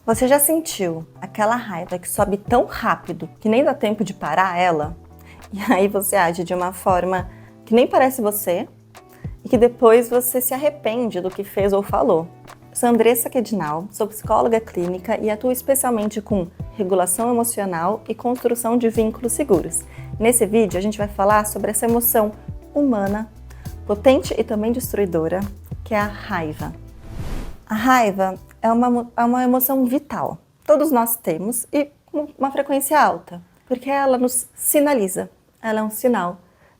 Você já sentiu aquela raiva que sobe tão rápido que nem dá tempo de parar ela? E aí você age de uma forma que nem parece você e que depois você se arrepende do que fez ou falou. Eu sou Andressa Quedinal, sou psicóloga clínica e atuo especialmente com regulação emocional e construção de vínculos seguros. Nesse vídeo a gente vai falar sobre essa emoção humana, potente e também destruidora, que é a raiva. A raiva é uma emoção vital. Todos nós temos e com uma frequência alta, porque ela nos sinaliza. Ela é um sinal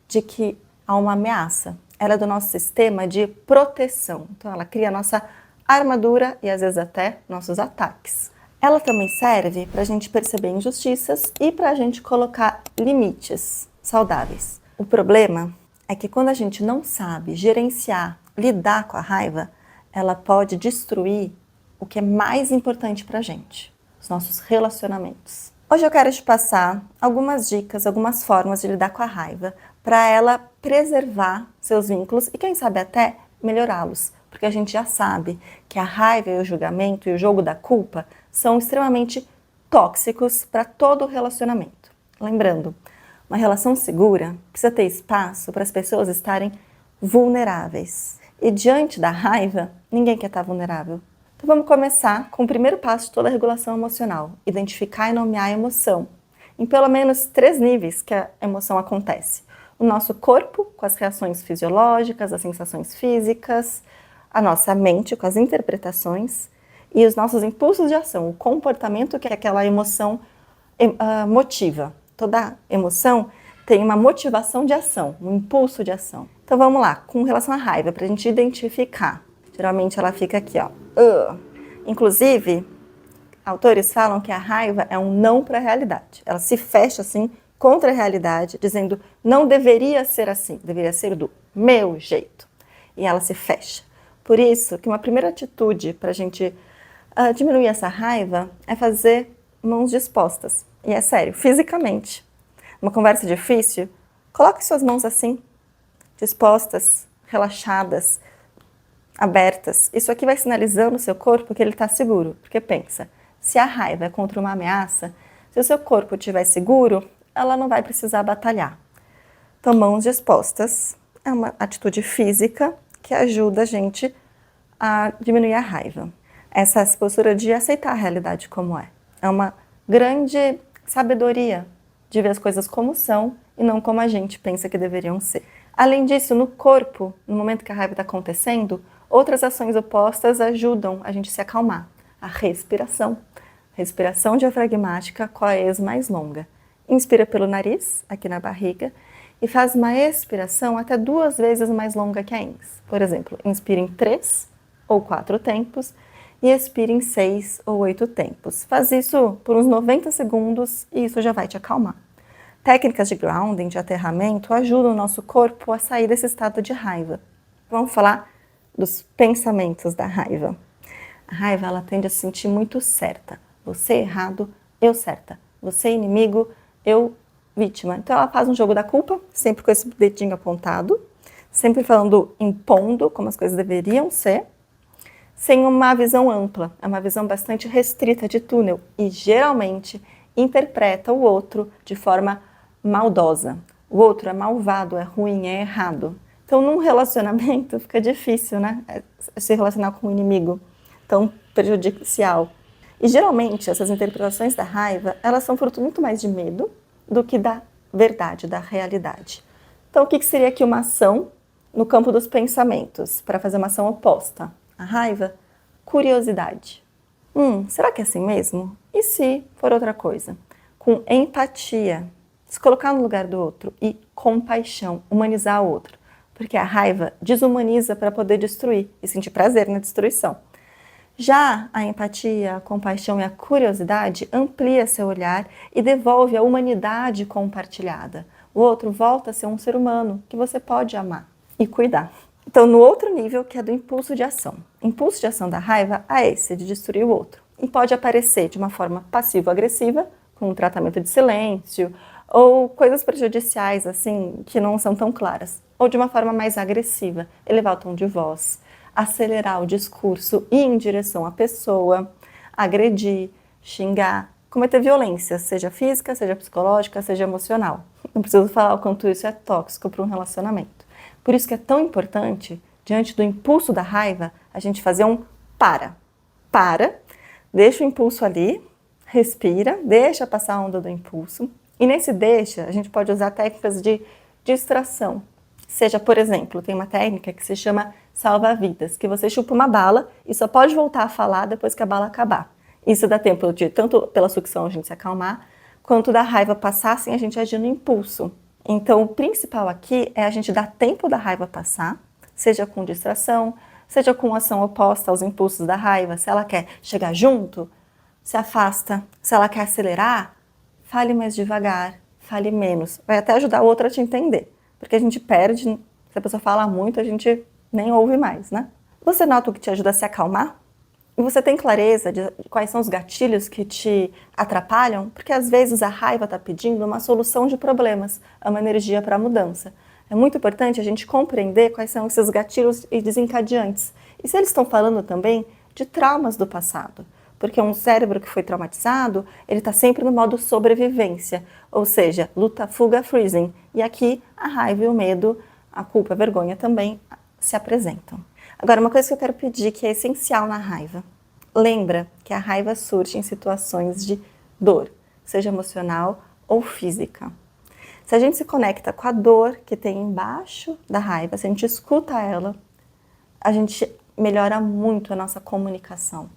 de que há uma ameaça. Ela é do nosso sistema de proteção. Então ela cria a nossa armadura e às vezes até nossos ataques. Ela também serve para a gente perceber injustiças e para a gente colocar limites saudáveis. O problema é que quando a gente não sabe gerenciar, lidar com a raiva, ela pode destruir o que é mais importante pra gente, os nossos relacionamentos. Hoje eu quero te passar algumas dicas, algumas formas de lidar com a raiva para ela preservar seus vínculos e quem sabe até melhorá-los, porque a gente já sabe que a raiva e o julgamento e o jogo da culpa são extremamente tóxicos para todo o relacionamento. Lembrando, uma relação segura precisa ter espaço para as pessoas estarem vulneráveis. E diante da raiva, ninguém quer estar vulnerável. Então vamos começar com o primeiro passo de toda a regulação emocional. Identificar e nomear a emoção. Em pelo menos 3 níveis que a emoção acontece. O nosso corpo, com as reações fisiológicas, as sensações físicas. A nossa mente, com as interpretações. E os nossos impulsos de ação, o comportamento que aquela emoção motiva. Toda emoção tem uma motivação de ação, um impulso de ação. Então vamos lá, com relação à raiva, para a gente identificar. Geralmente ela fica aqui, ó. Inclusive, autores falam que a raiva é um não para a realidade. Ela se fecha assim contra a realidade, dizendo não deveria ser assim, deveria ser do meu jeito. E ela se fecha. Por isso que uma primeira atitude para a gente diminuir essa raiva é fazer mãos dispostas. E é sério, fisicamente. Uma conversa difícil, coloque suas mãos assim, dispostas, relaxadas, abertas. Isso aqui vai sinalizando o seu corpo que ele está seguro. Porque pensa, se a raiva é contra uma ameaça, se o seu corpo estiver seguro, ela não vai precisar batalhar. Então, mãos dispostas é uma atitude física que ajuda a gente a diminuir a raiva. Essa postura de aceitar a realidade como é. É uma grande sabedoria de ver as coisas como são e não como a gente pensa que deveriam ser. Além disso, no corpo, no momento que a raiva está acontecendo, outras ações opostas ajudam a gente a se acalmar. A respiração. Respiração diafragmática com a ex mais longa. Inspira pelo nariz, aqui na barriga, e faz uma expiração até 2 vezes mais longa que a ins. Por exemplo, inspira em 3 ou 4 tempos e expira em 6 ou 8 tempos. Faz isso por uns 90 segundos e isso já vai te acalmar. Técnicas de grounding, de aterramento, ajudam o nosso corpo a sair desse estado de raiva. Vamos falar dos pensamentos da raiva. A raiva, ela tende a se sentir muito certa. Você errado, eu certa. Você inimigo, eu vítima. Então ela faz um jogo da culpa, sempre com esse dedinho apontado, sempre falando, impondo como as coisas deveriam ser, sem uma visão ampla, é uma visão bastante restrita de túnel e geralmente interpreta o outro de forma maldosa. O outro é malvado, é ruim, é errado. Então, num relacionamento fica difícil, né? Se relacionar com um inimigo tão prejudicial. E geralmente essas interpretações da raiva, elas são fruto muito mais de medo do que da verdade, da realidade. Então, o que seria aqui uma ação no campo dos pensamentos, para fazer uma ação oposta? A raiva, curiosidade. Será que é assim mesmo? E se for outra coisa? Com empatia, se colocar no lugar do outro e compaixão, humanizar o outro. Porque a raiva desumaniza para poder destruir e sentir prazer na destruição. Já a empatia, a compaixão e a curiosidade amplia seu olhar e devolve a humanidade compartilhada. O outro volta a ser um ser humano que você pode amar e cuidar. Então, no outro nível, que é do impulso de ação. O impulso de ação da raiva é esse, de destruir o outro. E pode aparecer de uma forma passivo-agressiva, com um tratamento de silêncio, ou coisas prejudiciais, assim, que não são tão claras. Ou de uma forma mais agressiva, elevar o tom de voz, acelerar o discurso e ir em direção à pessoa, agredir, xingar, cometer violência, seja física, seja psicológica, seja emocional. Não preciso falar o quanto isso é tóxico para um relacionamento. Por isso que é tão importante, diante do impulso da raiva, a gente fazer um para. Para, deixa o impulso ali, respira, deixa passar a onda do impulso. E nesse deixa, a gente pode usar técnicas de distração. Seja, por exemplo, tem uma técnica que se chama salva-vidas, que você chupa uma bala e só pode voltar a falar depois que a bala acabar. Isso dá tempo de, tanto pela sucção, a gente se acalmar, quanto da raiva passar sem a gente agir no impulso. Então, o principal aqui é a gente dar tempo da raiva passar, seja com distração, seja com ação oposta aos impulsos da raiva. Se ela quer chegar junto, se afasta. Se ela quer acelerar, fale mais devagar, fale menos. Vai até ajudar a outra a te entender, porque a gente perde, se a pessoa fala muito, a gente nem ouve mais, né? Você nota o que te ajuda a se acalmar? E você tem clareza de quais são os gatilhos que te atrapalham? Porque às vezes a raiva está pedindo uma solução de problemas, uma energia para a mudança. É muito importante a gente compreender quais são esses gatilhos e desencadeantes. E se eles estão falando também de traumas do passado. Porque um cérebro que foi traumatizado, ele está sempre no modo sobrevivência. Ou seja, luta, fuga, freezing. E aqui a raiva e o medo, a culpa, a vergonha também se apresentam. Agora, uma coisa que eu quero pedir que é essencial na raiva. Lembra que a raiva surge em situações de dor, seja emocional ou física. Se a gente se conecta com a dor que tem embaixo da raiva, se a gente escuta ela, a gente melhora muito a nossa comunicação.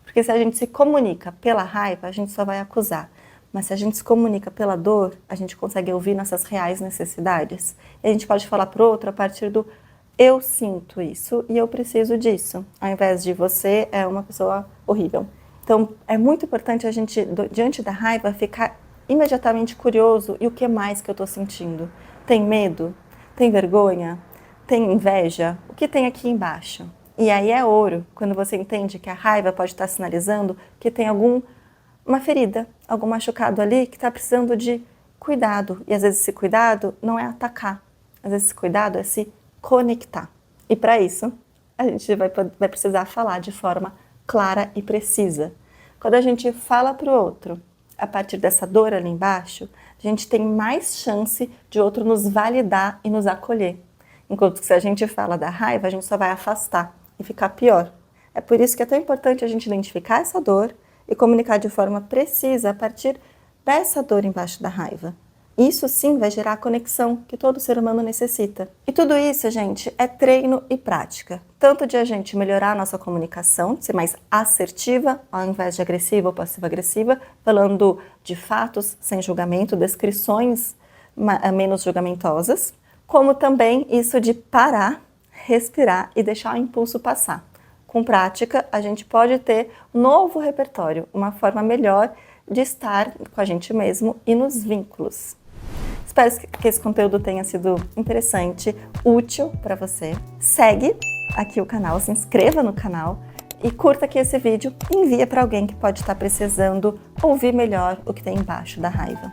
Porque se a gente se comunica pela raiva, a gente só vai acusar. Mas se a gente se comunica pela dor, a gente consegue ouvir nossas reais necessidades. E a gente pode falar para o outro a partir do eu sinto isso e eu preciso disso, ao invés de você é uma pessoa horrível. Então, é muito importante a gente, diante da raiva, ficar imediatamente curioso. E o que mais que eu estou sentindo? Tem medo? Tem vergonha? Tem inveja? O que tem aqui embaixo? E aí é ouro, quando você entende que a raiva pode estar sinalizando que tem uma ferida, algum machucado ali que está precisando de cuidado. E às vezes esse cuidado não é atacar, às vezes esse cuidado é se conectar. E para isso, a gente vai precisar falar de forma clara e precisa. Quando a gente fala para o outro, a partir dessa dor ali embaixo, a gente tem mais chance de outro nos validar e nos acolher. Enquanto que se a gente fala da raiva, a gente só vai afastar e ficar pior. É por isso que é tão importante a gente identificar essa dor e comunicar de forma precisa a partir dessa dor embaixo da raiva. Isso sim vai gerar a conexão que todo ser humano necessita. E tudo isso, gente, é treino e prática. Tanto de a gente melhorar a nossa comunicação, ser mais assertiva, ao invés de agressiva ou passiva-agressiva, falando de fatos sem julgamento, descrições menos julgamentosas, como também isso de parar, respirar e deixar o impulso passar. Com prática, a gente pode ter um novo repertório, uma forma melhor de estar com a gente mesmo e nos vínculos. Espero que esse conteúdo tenha sido interessante, útil para você. Segue aqui o canal, se inscreva no canal e curta aqui esse vídeo e envia para alguém que pode estar precisando ouvir melhor o que tem embaixo da raiva.